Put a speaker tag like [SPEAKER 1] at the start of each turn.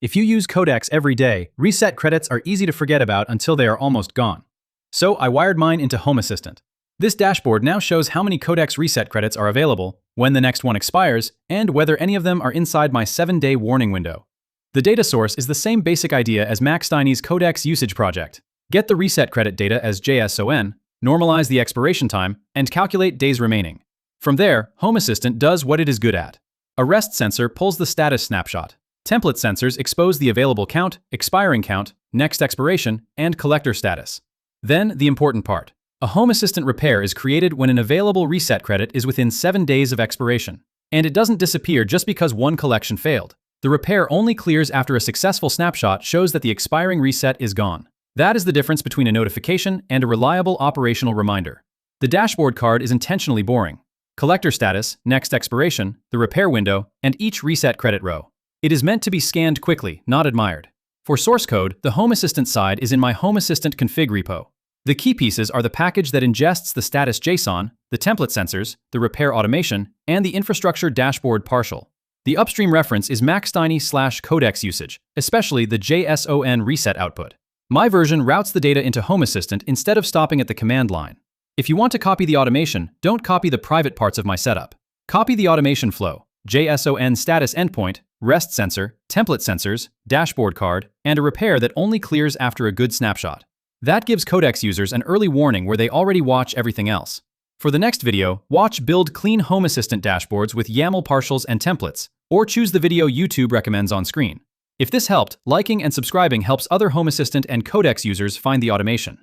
[SPEAKER 1] If you use Codex every day, reset credits are easy to forget about until they are almost gone. So I wired mine into Home Assistant. This dashboard now shows how many Codex reset credits are available, when the next one expires, and whether any of them are inside my 7-day warning window. The data source is the same basic idea as Max Steiny's Codex usage project. Get the reset credit data as JSON, normalize the expiration time, and calculate days remaining. From there, Home Assistant does what it is good at. A REST sensor pulls the status snapshot. Template sensors expose the available count, expiring count, next expiration, and collector status. Then, the important part. A Home Assistant repair is created when an available reset credit is within 7 days of expiration. And it doesn't disappear just because one collection failed. The repair only clears after a successful snapshot shows that the expiring reset is gone. That is the difference between a notification and a reliable operational reminder. The dashboard card is intentionally boring. Collector status, next expiration, the repair window, and each reset credit row. It is meant to be scanned quickly, not admired. For source code, the Home Assistant side is in my Home Assistant config repo. The key pieces are the package that ingests the status JSON, the template sensors, the repair automation, and the infrastructure dashboard partial. The upstream reference is Max Steiny/Codex usage, especially the JSON reset output. My version routes the data into Home Assistant instead of stopping at the command line. If you want to copy the automation, don't copy the private parts of my setup. Copy the automation flow, JSON status endpoint, REST sensor, template sensors, dashboard card, and a repair that only clears after a good snapshot. That gives Codex users an early warning where they already watch everything else. For the next video, watch build clean Home Assistant dashboards with YAML partials and templates, or choose the video YouTube recommends on screen. If this helped, liking and subscribing helps other Home Assistant and Codex users find the automation.